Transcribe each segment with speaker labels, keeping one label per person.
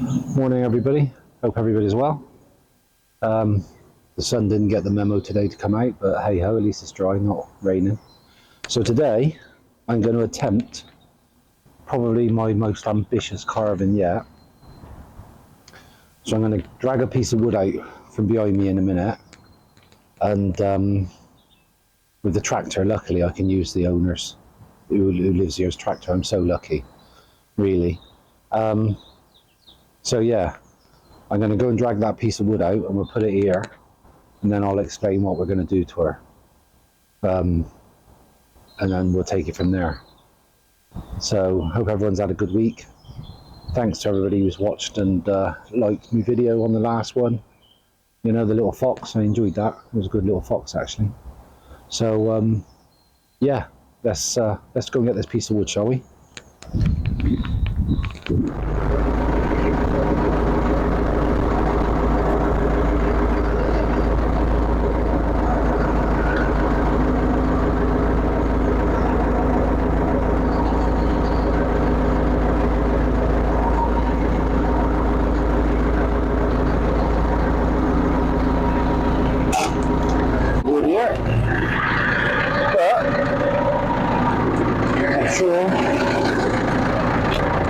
Speaker 1: Morning everybody, hope everybody's well. The sun didn't get the memo today to come out, but hey ho, at least it's dry, not raining. So today I'm going to attempt probably my most ambitious carving yet. So I'm going to drag a piece of wood out from behind me in a minute, and with the tractor, luckily I can use the owner's who lives here's tractor. I'm so lucky, really. So yeah, I'm going to go and drag that piece of wood out and we'll put it here, and then I'll explain what we're going to do to her, and then we'll take it from there. So hope everyone's had a good week. Thanks to everybody who's watched and liked my video on the last one. You know, the little fox, I enjoyed that. It was a good little fox actually. So yeah, let's go and get this piece of wood, shall we?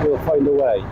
Speaker 1: We'll find a way.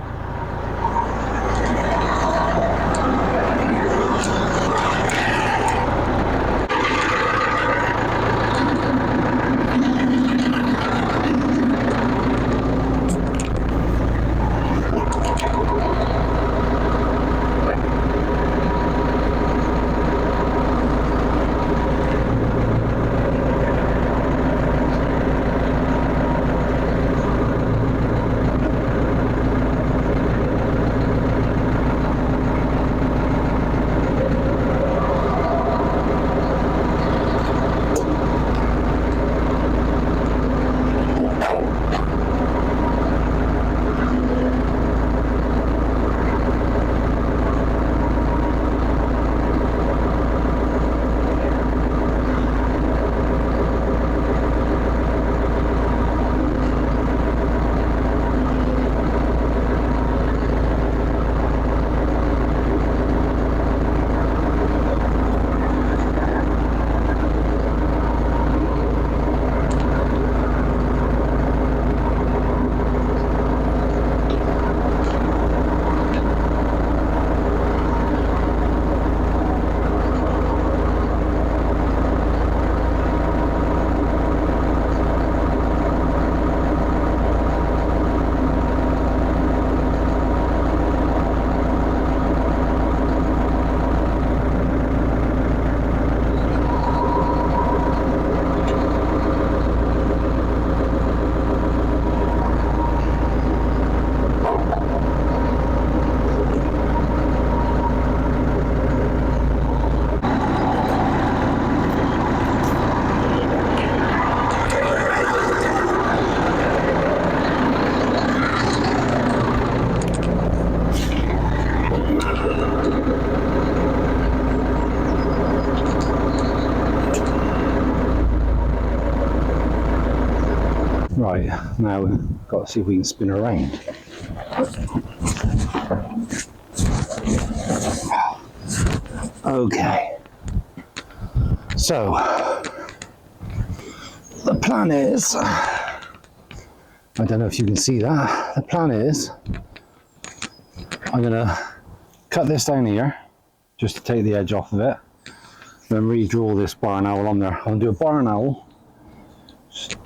Speaker 1: Right, now we've got to see if we can spin around. Okay, so the plan is, I don't know if you can see that, the plan is I'm going to cut this down here just to take the edge off of it, then redraw this barn owl on there. I'm going to do a barn owl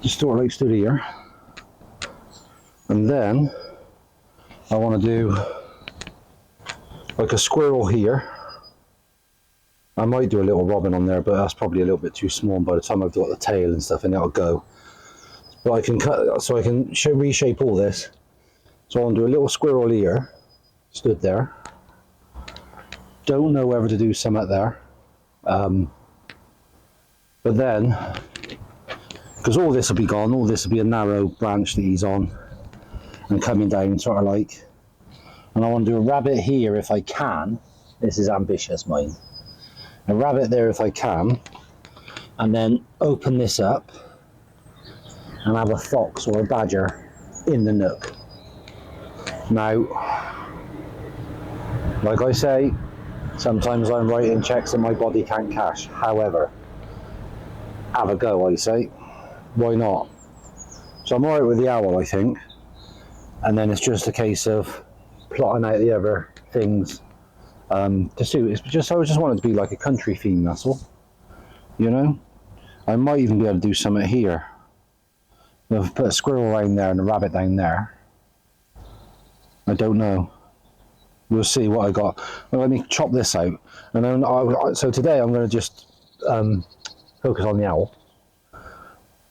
Speaker 1: just sort of like stood here, and then I want to do like a squirrel here. I might do a little robin on there, but that's probably a little bit too small, and by the time I've got the tail and stuff in, it'll go. But I can cut, so I can reshape all this. So I want to do a little squirrel here, stood there. Don't know whether to do something there, but then, because all this will be gone, all this will be a narrow branch that he's on and coming down sort of like, and I want to do a rabbit here if I can. This is ambitious, mine. A rabbit there if I can, and then open this up and have a fox or a badger in the nook. Now Like I say, sometimes I'm writing checks that my body can't cash. However, have a go, I say. Why not? So I'm alright with the owl, I think. And then it's just a case of plotting out the other things to suit. It's just, I just want it to be like a country theme, that's all. You know? I might even be able to do something here. I'll put a squirrel around there and a rabbit down there. I don't know. We'll see what I got. Well, let me chop this out. And then so today I'm going to just focus on the owl.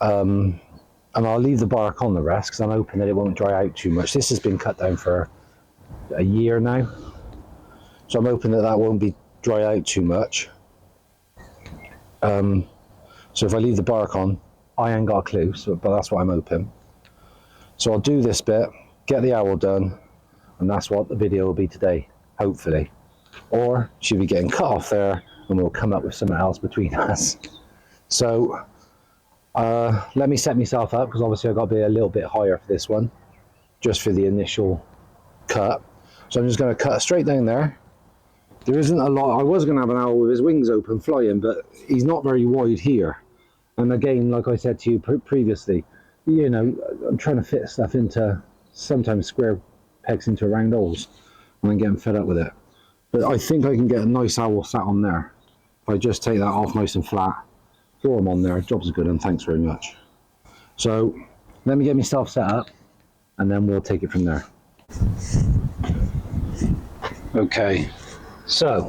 Speaker 1: And I'll leave the bark on the rest because I'm hoping that it won't dry out too much. This has been cut down for a year now. So I'm hoping that that won't be dry out too much. So if I leave the bark on, I ain't got a clue, but that's what I'm hoping. So I'll do this bit, get the owl done, and that's what the video will be today, hopefully. Or she'll be getting cut off there, and we'll come up with something else between us. So let me set myself up, because obviously I've got to be a little bit higher for this one, just for the initial cut. So I'm just going to cut straight down there. There isn't a lot. I was going to have an owl with his wings open flying, but he's not very wide here. And again, like I said to you previously, you know, I'm trying to fit stuff into sometimes square pegs into round holes, and I'm getting fed up with it. But I think I can get a nice owl sat on there. If I just take that off nice and flat, throw them on there, job's good, and thanks very much. So let me get myself set up, and then we'll take it from there. Okay. So,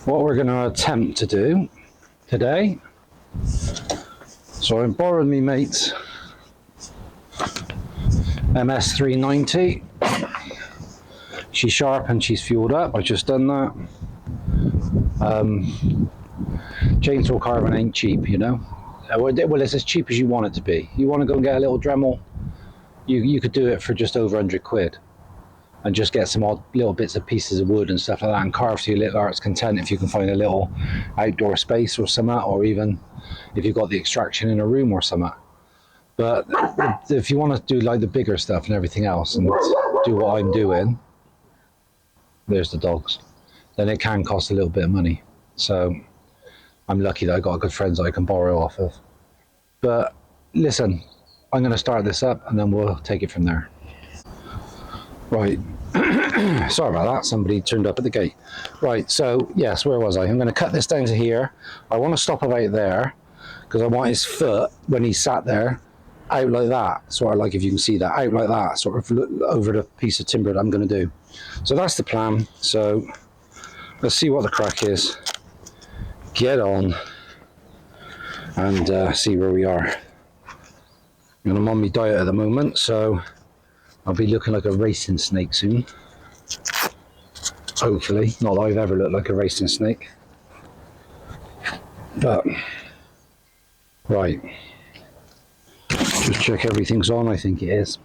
Speaker 1: what we're going to attempt to do today, so I'm borrowing me mate's MS390. She's sharp and she's fueled up. I've just done that. Chainsaw carving ain't cheap, you know. Well, it's as cheap as you want it to be. You want to go and get a little Dremel, you could do it for just over 100 quid. And just get some odd little bits of pieces of wood and stuff like that and carve to your little heart's content if you can find a little outdoor space or something, or even if you've got the extraction in a room or something. But if you want to do like the bigger stuff and everything else and do what I'm doing, there's the dogs, then it can cost a little bit of money. So I'm lucky that I got good friends that I can borrow off of. But listen, I'm going to start this up and then we'll take it from there. Right, sorry about that, somebody turned up at the gate. Right, so yes, where was I? I'm going to cut this down to here. I want to stop about there because I want his foot, when he's sat there, out like that, sort of like, if you can see that, out like that, sort of over the piece of timber that I'm going to do. So that's the plan. So let's see what the crack is, get on and see where we are. And I'm on my diet at the moment, so I'll be looking like a racing snake soon. Hopefully. Not that I've ever looked like a racing snake. But, right. Just check everything's on, I think it is.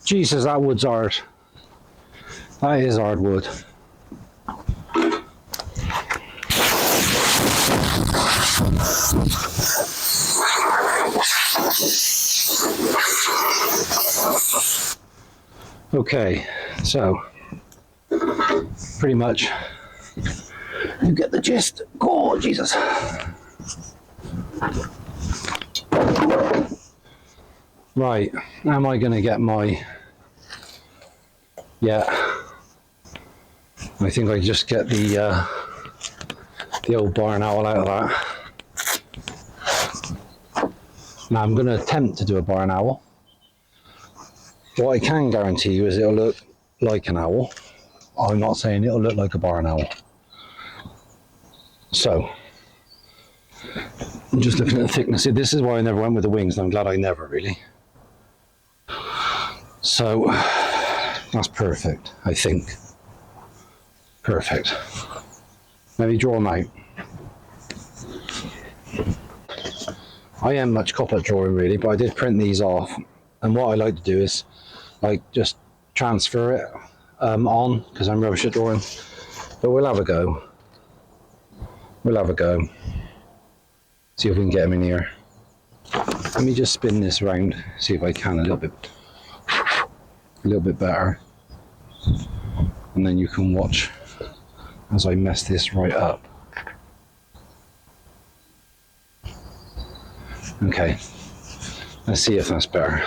Speaker 1: Jesus, that wood's hard. That is hard wood. Okay, so pretty much you get the gist. Oh, Jesus. Right, am I going to get my... Yeah, I think I just get the old barn owl out of that. Now I'm going to attempt to do a barn owl. What I can guarantee you is it'll look like an owl. I'm not saying it'll look like a barn owl. So, I'm just looking at the thickness. This is why I never went with the wings, and I'm glad I never really. So, that's perfect, I think. Perfect. Maybe draw them out. I am much cop at drawing really, but I did print these off. And what I like to do is, like, just transfer it on, because I'm rubbish at drawing. But we'll have a go. We'll have a go. See if we can get them in here. Let me just spin this round, see if I can a little bit better. And then you can watch as I mess this right up. Okay, let's see if that's better.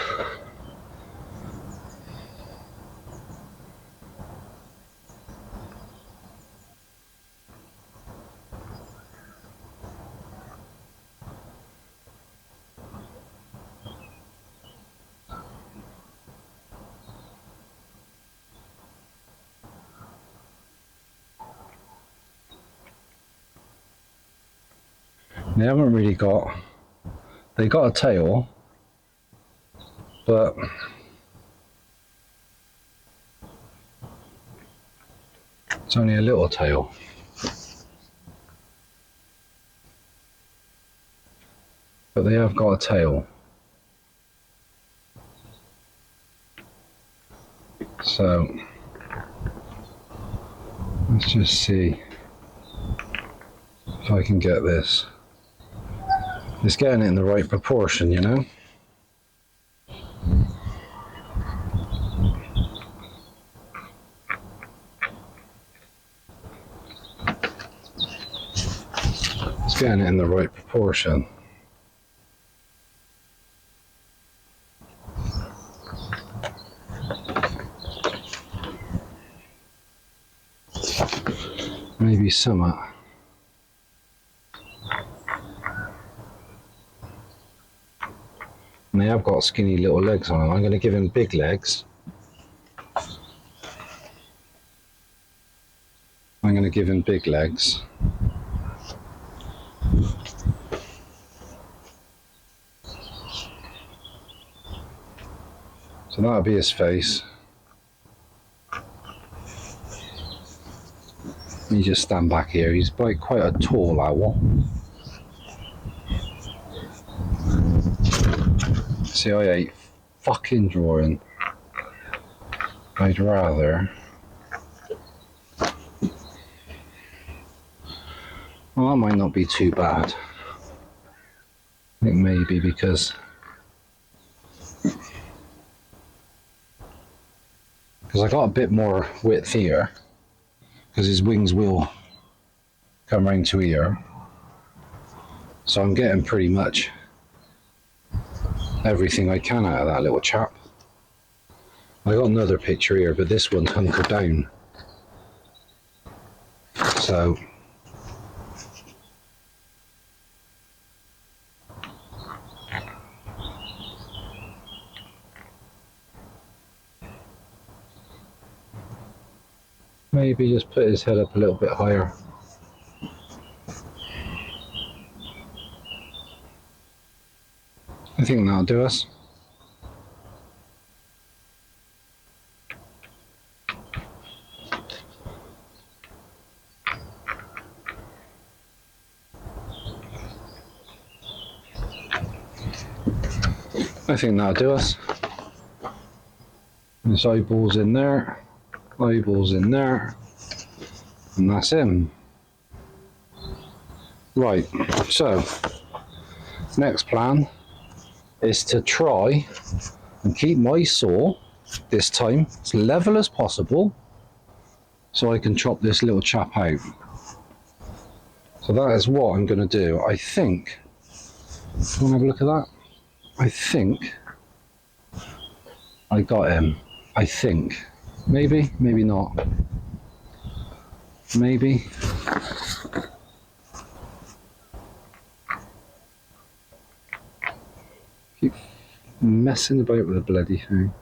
Speaker 1: They haven't really got, they got a tail, but it's only a little tail. But they have got a tail. So let's just see if I can get this. It's getting it in the right proportion, you know. It's getting it in the right proportion. Maybe somewhat. And they have got skinny little legs on them. I'm going to give him big legs. I'm going to give him big legs. So that'll be his face. Let me just stand back here. He's quite a tall owl. See, I hate fucking drawing. I'd rather... Well, that might not be too bad. I think maybe because I got a bit more width here, because his wings will come round to here. So I'm getting pretty much everything I can out of that little chap. I got another picture here, but this one's hunkered down. So maybe just put his head up a little bit higher. I think that'll do us. I think that'll do us. His eyeballs in there, eyeballs in there, and that's him. Right, so next plan is to try and keep my saw this time as level as possible so I can chop this little chap out. So that is what I'm going to do. I think, you want to have a look at that? I think I got him. I think. Maybe, maybe not. Maybe. Keep messing about with the bloody thing.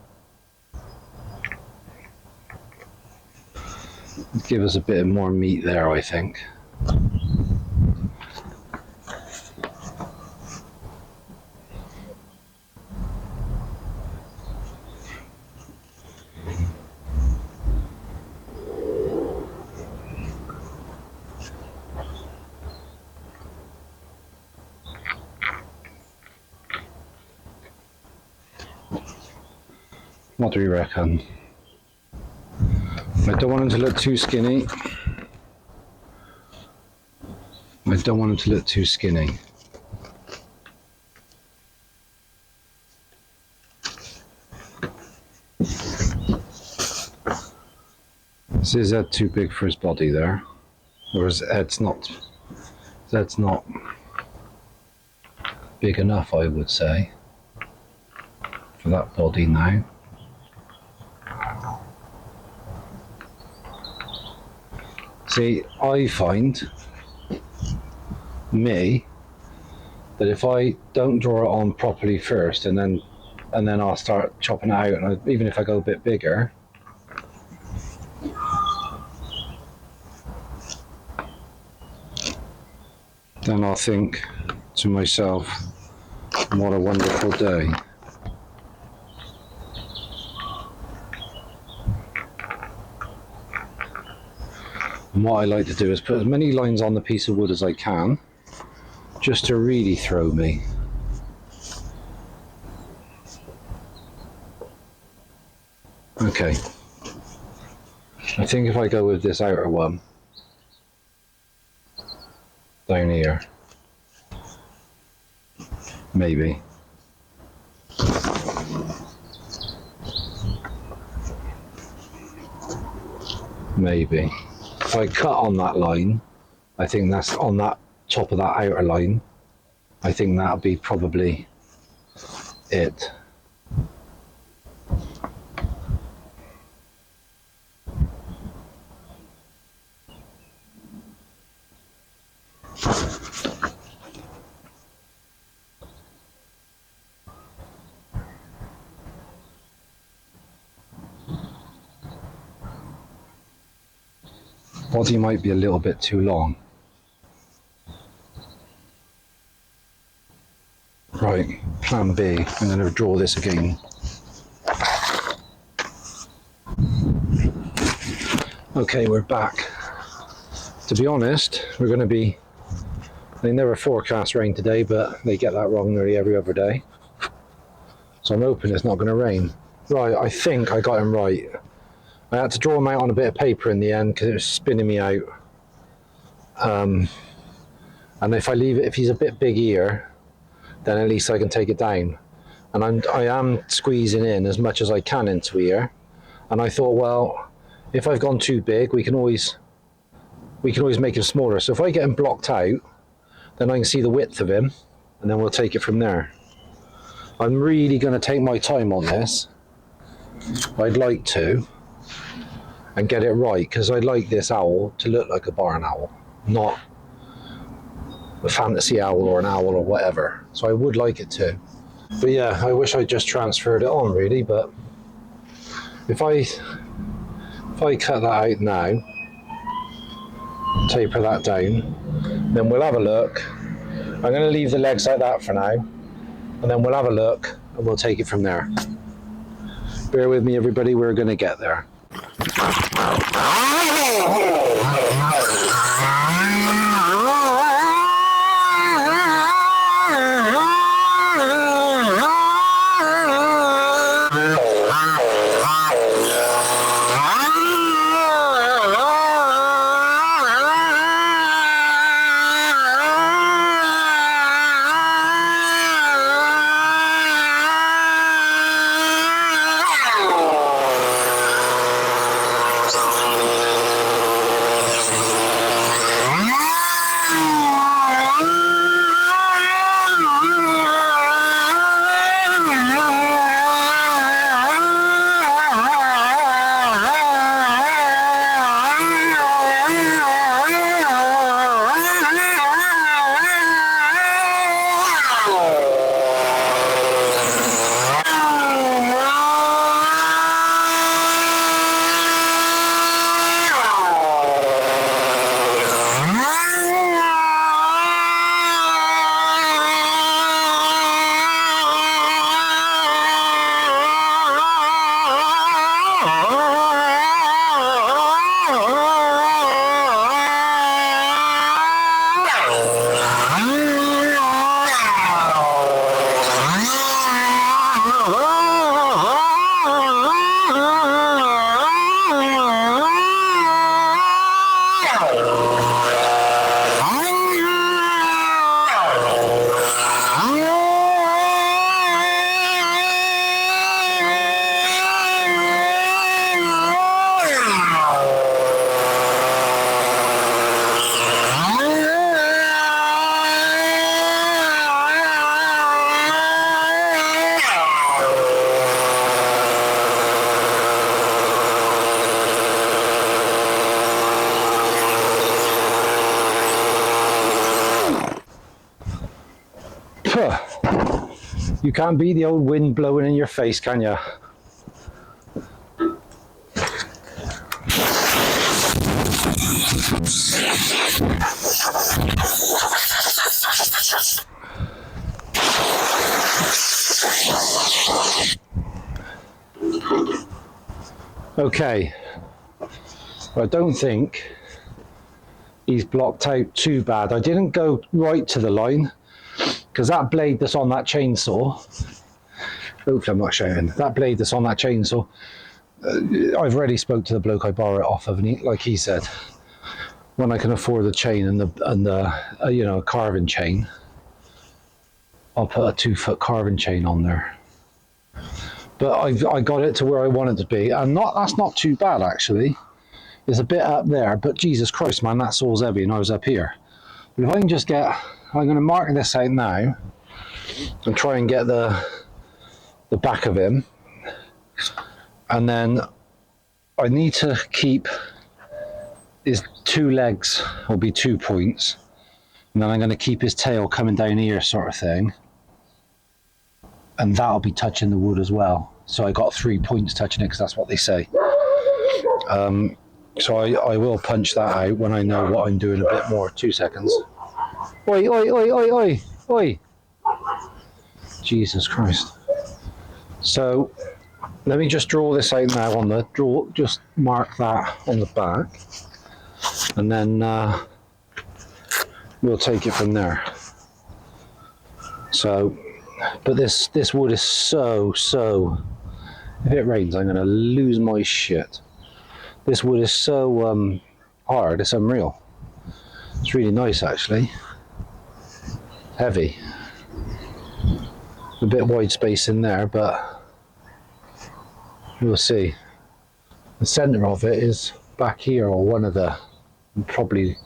Speaker 1: Give us a bit more meat there, I think. What do you reckon? I don't want him to look too skinny. I don't want him to look too skinny. Is his head too big for his body there? Or his head's not big enough, I would say, for that body now. See, I find that if I don't draw it on properly first and then I'll start chopping it out, and even if I go a bit bigger, then I'll think to myself, what a wonderful day. And what I like to do is put as many lines on the piece of wood as I can, just to really throw me. Okay. I think if I go with this outer one, down here, maybe. Maybe. If I cut on that line, I think that's on that top of that outer line, I think that'll be probably it. Body might be a little bit too long. Right, plan B. I'm going to draw this again. Okay, we're back. To be honest, we're going to be... They never forecast rain today, but they get that wrong nearly every other day. So I'm hoping it's not going to rain. Right, I think I got him right. I had to draw him out on a bit of paper in the end because it was spinning me out. And if I leave it, if he's a bit big here, then at least I can take it down. And I am squeezing in as much as I can into here. And I thought, well, if I've gone too big, we can always make him smaller. So if I get him blocked out, then I can see the width of him, and then we'll take it from there. I'm really going to take my time on this. I'd like to. And get it right, because I'd like this owl to look like a barn owl, not a fantasy owl or an owl or whatever. So I would like it to. But yeah, I wish I just transferred it on really, but if I cut that out now, taper that down, then we'll have a look. I'm going to leave the legs like that for now, and then we'll have a look and we'll take it from there. Bear with me everybody, we're going to get there. You can't beat the old wind blowing in your face, can you? Okay, I don't think he's blocked out too bad. I didn't go right to the line because that blade that's on that chainsaw, hopefully I'm not showing, that blade that's on that chainsaw, I've already spoke to the bloke I borrow it off of, and he, like he said, when I can afford the chain and the you know, carving chain, I'll put a 2-foot carving chain on there. But I got it to where I want it to be, and that's not too bad actually. It's a bit up there, but Jesus Christ, man, that saw's heavy, and I was up here. But if I can just get, I'm going to mark this out now, and try and get the back of him, and then I need to keep his 2 legs, will be 2 points, and then I'm going to keep his tail coming down here, sort of thing. And that'll be touching the wood as well. So I got 3 points touching it because that's what they say. So I will punch that out when I know what I'm doing a bit more. 2 seconds. Oi, oi, oi, oi, oi, oi. Jesus Christ. So let me just draw this out now on the draw. Just mark that on the back, and then we'll take it from there. So. But this wood is so, if it rains I'm going to lose my shit. This wood is so hard, it's unreal. It's really nice actually. Heavy. A bit wide space in there, but we'll see. The centre of it is back here, or one of the, probably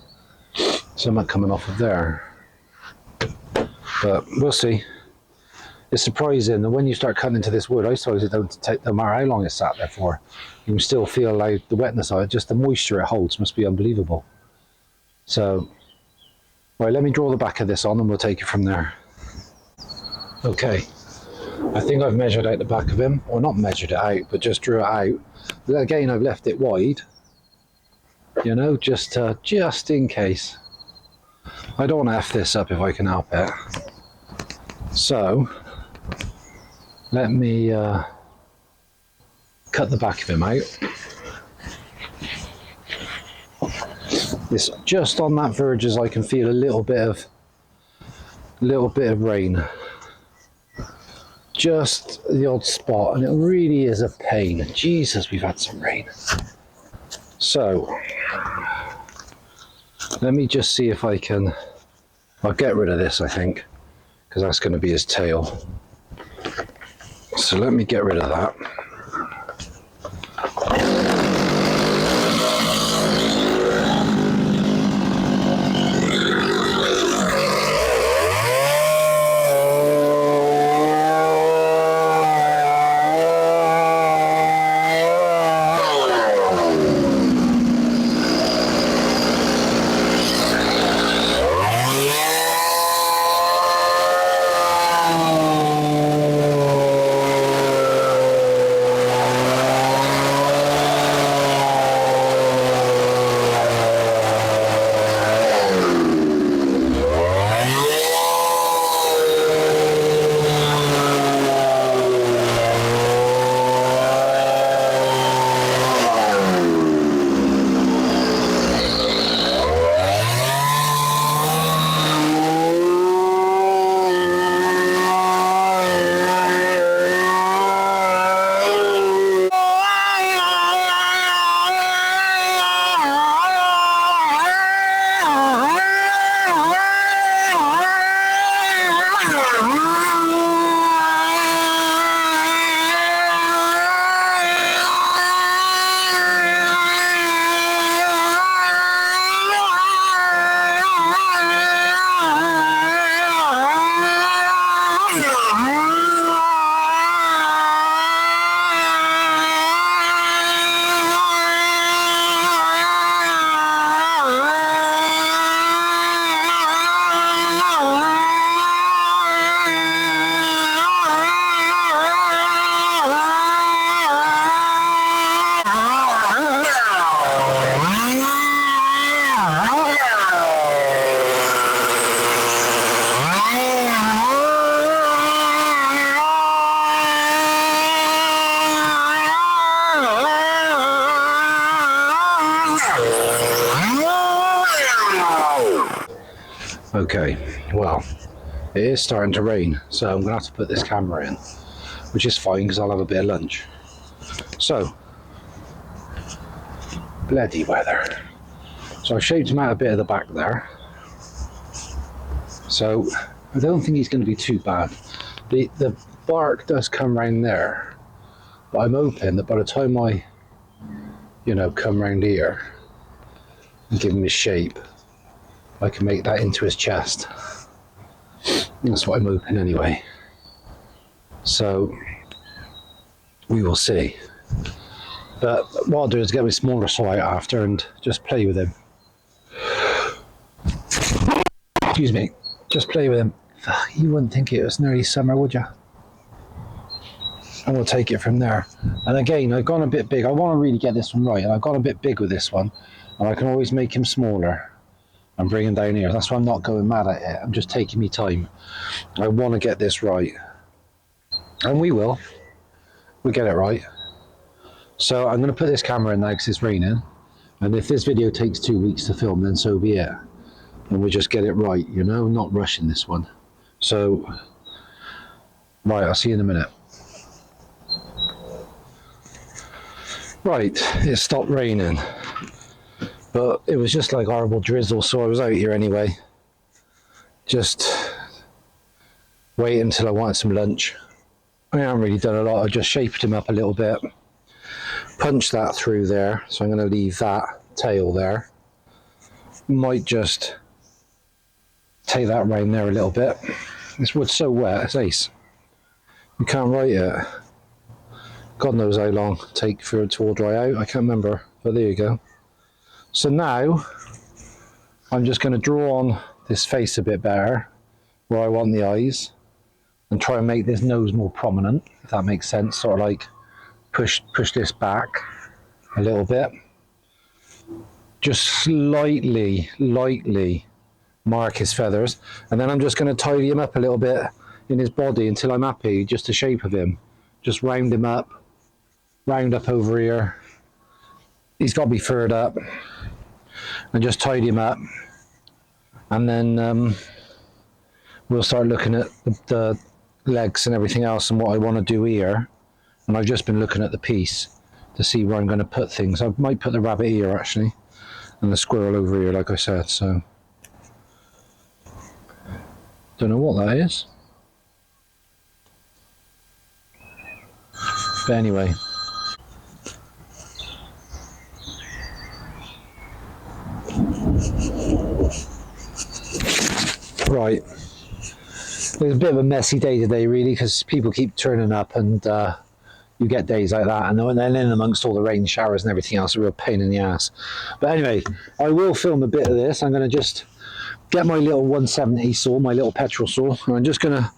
Speaker 1: something coming off of there. But we'll see. It's surprising that when you start cutting into this wood, I suppose it don't take, no matter how long it's sat there for, you can still feel like the wetness of it, just the moisture it holds must be unbelievable. So, right, let me draw the back of this on and we'll take it from there. Okay, I think I've measured out the back of him, or not measured it out, but just drew it out. But again, I've left it wide, you know, just in case. I don't want to F this up if I can help it. So, let me cut the back of him out. It's just on that verge as I can feel a little bit of rain. Just the odd spot, and it really is a pain. Jesus, we've had some rain. So, let me just see if I can, I'll get rid of this I think, because that's going to be his tail. So let me get rid of that. Okay, well, it is starting to rain, so I'm going to have to put this camera in, which is fine because I'll have a bit of lunch. So, bloody weather. So I've shaped him out a bit at the back there. So I don't think he's going to be too bad. The bark does come round there, but I'm hoping that by the time I, come round here and give him his shape, I can make that into his chest. That's what I'm hoping anyway. So we will see. But what I'll do is get my smaller saw out after and just play with him. Excuse me. Just play with him. You wouldn't think it was nearly summer, would you? And we'll take it from there. And again, I've gone a bit big. I want to really get this one right. And I've gone a bit big with this one. And I can always make him smaller and bring him down here. That's why I'm not going mad at it. I'm just taking me time. I want to get this right. And we will. We'll get it right. So I'm going to put this camera in now because it's raining. And if this video takes 2 weeks to film, then so be it. And we'll just get it right, not rushing this one. So, right, I'll see you in a minute. Right, it stopped raining. But it was just like horrible drizzle, so I was out here anyway. Just waiting until I wanted some lunch. I haven't really done a lot, I just shaped him up a little bit. Punched that through there, so I'm going to leave that tail there. Might just take that round there a little bit. This wood's so wet, it's ace. You can't write it. God knows how long it takes for it to all dry out. I can't remember, but there you go. So now, I'm just going to draw on this face a bit better, where I want the eyes, and try and make this nose more prominent, if that makes sense. Sort of like push this back a little bit. Just lightly mark his feathers, and then I'm just going to tidy him up a little bit in his body until I'm happy, just the shape of him. Just round him up, round up over here. He's got to be furred up, and just tidy him up, and then we'll start looking at the legs and everything else and what I want to do here. And I've just been looking at the piece to see where I'm going to put things. I might put the rabbit here actually, and the squirrel over here, like I said. So don't know what that is, but anyway. Right, it's a bit of a messy day today really, because people keep turning up, and you get days like that, and then in amongst all the rain showers and everything else, a real pain in the ass. But anyway, I will film a bit of this. I'm going to just get my little 170 saw, my little petrol saw, and I'm just going to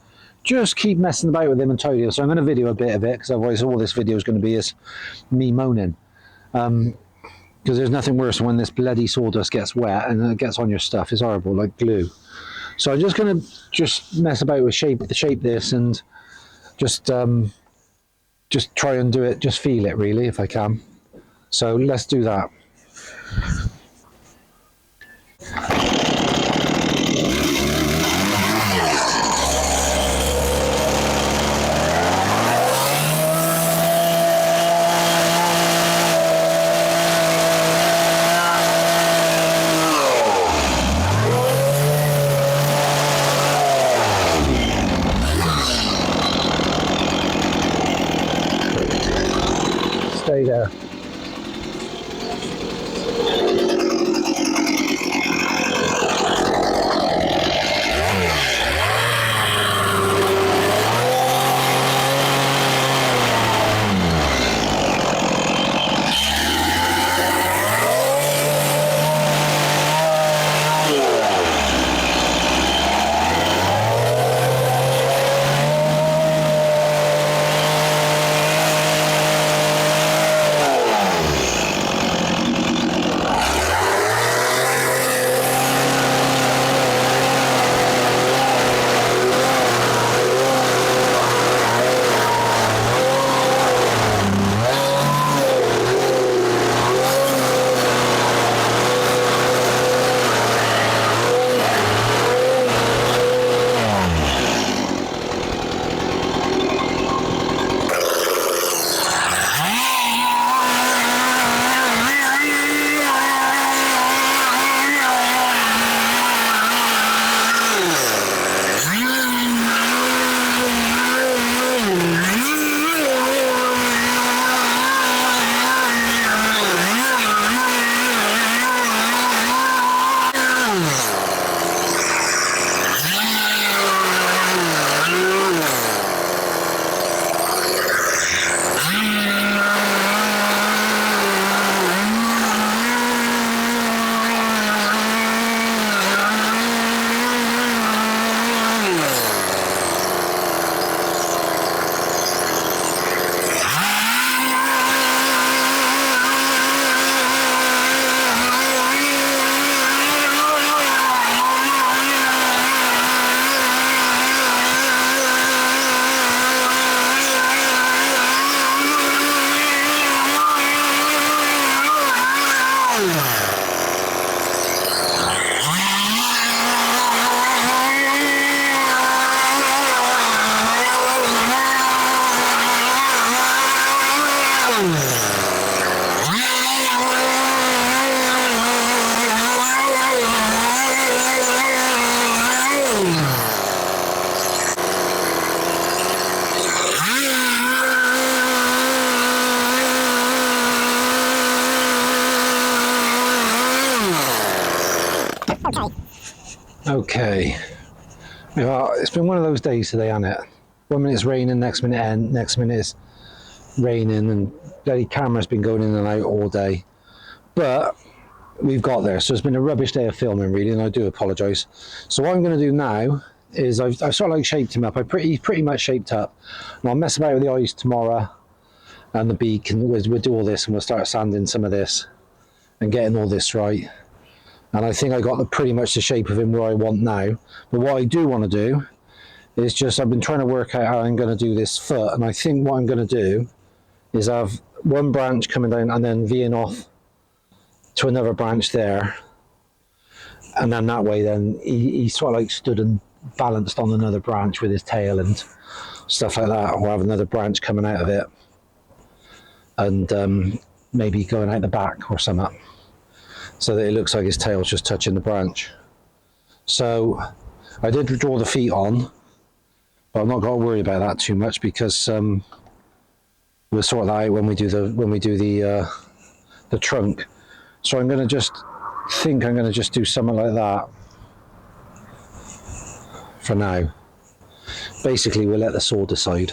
Speaker 1: keep messing about with him and tidy. So I'm going to video a bit of it, because otherwise all this video is going to be is me moaning. Because there's nothing worse when this bloody sawdust gets wet and it gets on your stuff. It's horrible, like glue. So I'm just going to mess about with shape this, and just try and do it, just feel it really, if I can. So let's do that. Stay there. Okay. Well, it's been one of those days today, hasn't it? 1 minute it's raining, next minute it's raining, and bloody camera's been going in and out all day. But we've got there, so it's been a rubbish day of filming, really, and I do apologise. So what I'm going to do now is I've sort of like shaped him up. I pretty much shaped up, and I'll mess about with the eyes tomorrow and the beak, and we'll do all this, and we'll start sanding some of this and getting all this right. And I think I got pretty much the shape of him where I want now. But what I do want to do is just, I've been trying to work out how I'm going to do this foot, and I think what I'm going to do is have one branch coming down and then veering off to another branch there, and then that way then he sort of like stood and balanced on another branch with his tail and stuff like that, or have another branch coming out of it and maybe going out the back or something, so that it looks like his tail's just touching the branch. So I did draw the feet on, but I'm not going to worry about that too much, because we'll sort that out when we do the trunk. So I'm going to just do something like that for now. Basically, we'll let the saw decide.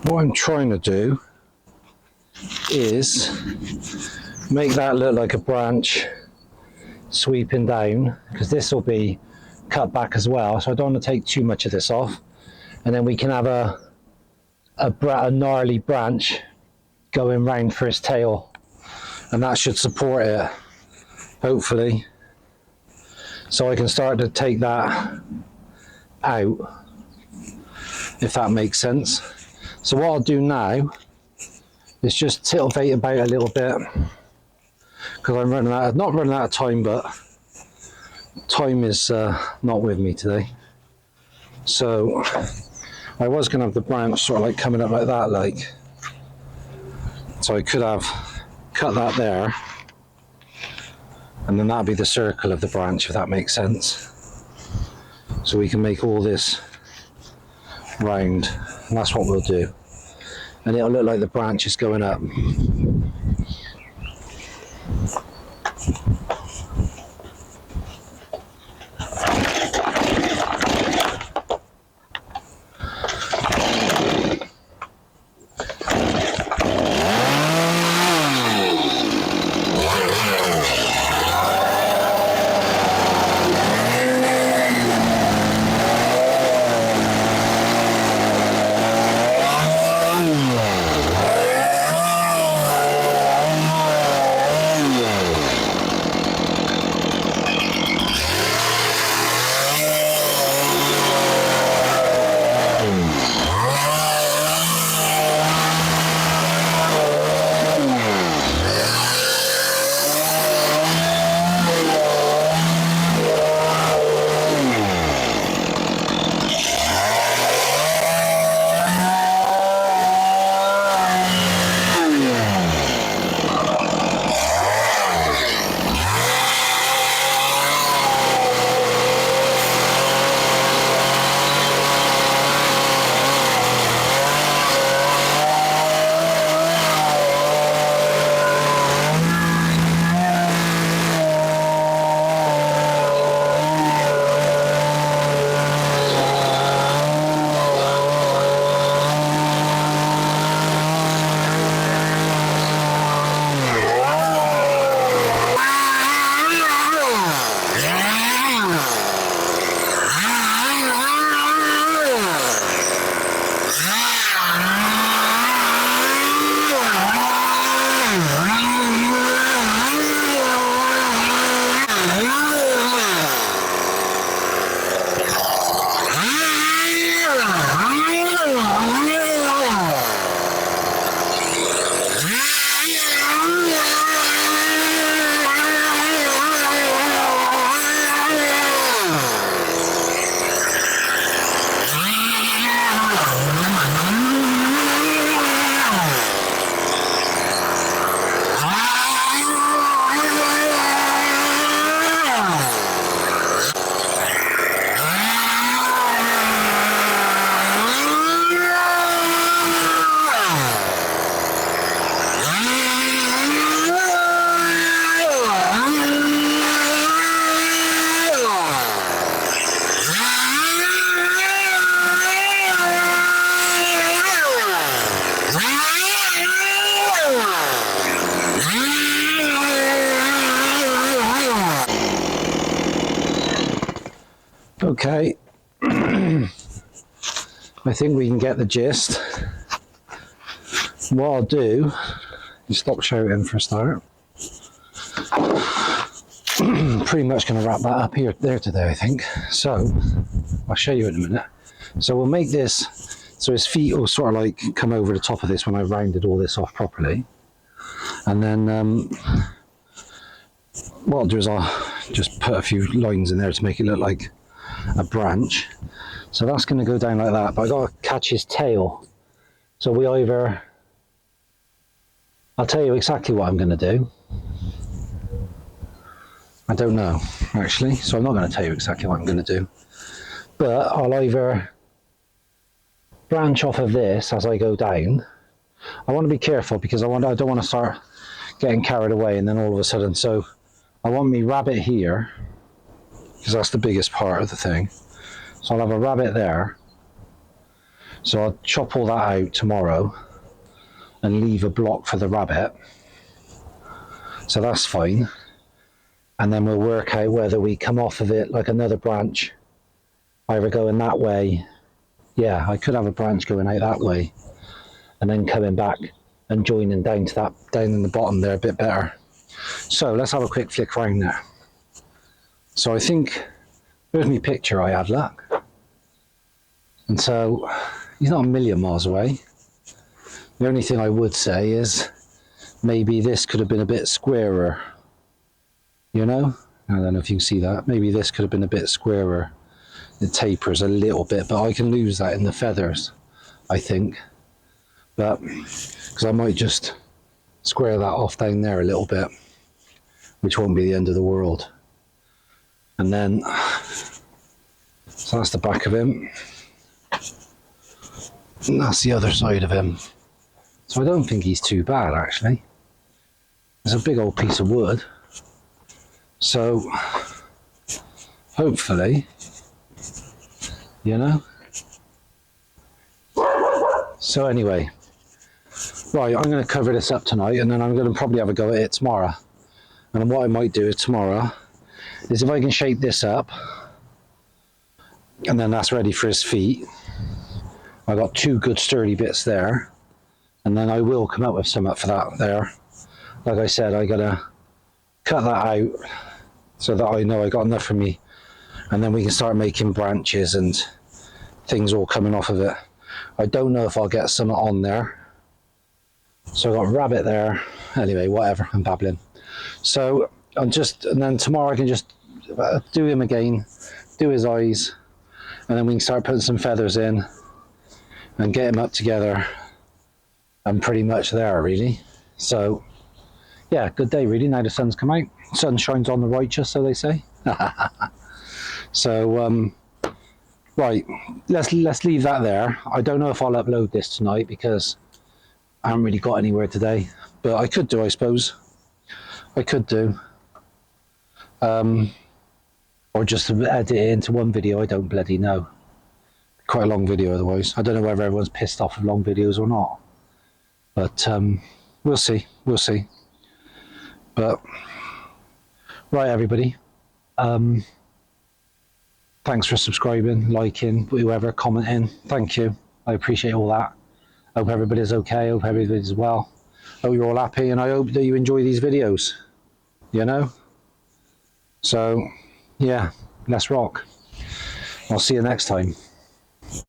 Speaker 1: what I'm trying to do is make that look like a branch sweeping down, because this will be cut back as well, so I don't want to take too much of this off, and then we can have a gnarly branch going round for his tail, and that should support it, hopefully. So I can start to take that out, if that makes sense. So what I'll do now is just titivate about a little bit, because I'm not running out of time, but time is not with me today. So I was going to have the branch sort of like coming up like that, like, so I could have cut that there, and then that'd be the circle of the branch, if that makes sense. So we can make all this round, and that's what we'll do. And it'll look like the branch is going up. Okay, I think we can get the gist. What I'll do is stop shouting for a start. Pretty much going to wrap that up there today, I think. So I'll show you in a minute. So we'll make this so his feet will sort of like come over the top of this when I've rounded all this off properly. And then what I'll do is I'll just put a few lines in there to make it look like a branch. So that's going to go down like that, but I got to catch his tail. So we either, I'll tell you exactly what I'm going to do. I don't know actually, so I'm not going to tell you exactly what I'm going to do, but I'll either branch off of this as I go down. I want to be careful because I don't want to start getting carried away and then all of a sudden, so I want me rabbit here because that's the biggest part of the thing. So I'll have a rabbit there, So I'll chop all that out tomorrow and leave a block for the rabbit. So that's fine. And then we'll work out whether we come off of it like another branch, either going that way. Yeah, I could have a branch going out that way and then coming back and joining down to that, down in the bottom there a bit better. So let's have a quick flick around there. So I think, there's my picture I had, look. And so he's not a million miles away. The only thing I would say is maybe this could have been a bit squarer. You know? I don't know if you can see that. Maybe this could have been a bit squarer. It tapers a little bit, but I can lose that in the feathers, I think. But, because I might just square that off down there a little bit, which won't be the end of the world. And then, so that's the back of him. And that's the other side of him. So I don't think he's too bad, actually. It's a big old piece of wood. So, hopefully, you know. So anyway, right, I'm going to cover this up tonight, and then I'm going to probably have a go at it tomorrow. And then what I might do tomorrow is if I can shape this up, and then that's ready for his feet. I got 2 good sturdy bits there, and then I will come up with something for that there. Like I said, I gotta cut that out so that I know I got enough for me, and then we can start making branches and things all coming off of it. I don't know if I'll get some on there. So I got rabbit there. Anyway, whatever, I'm babbling. So and then tomorrow I can just do him again, do his eyes, and then we can start putting some feathers in and get him up together. I'm pretty much there, really. So yeah, good day really. Now the sun's come out. Sun shines on the righteous, so they say. So right, let's leave that there. I don't know if I'll upload this tonight because I haven't really got anywhere today, but I could do, I suppose. I could do. Or just edit it into one video, I don't bloody know. Quite a long video otherwise. I don't know whether everyone's pissed off of long videos or not. But we'll see, we'll see. But, right everybody. Thanks for subscribing, liking, whoever, commenting. Thank you. I appreciate all that. Hope everybody's okay, hope everybody's well. Hope you're all happy, and I hope that you enjoy these videos. You know? So, yeah, let's rock. I'll see you next time.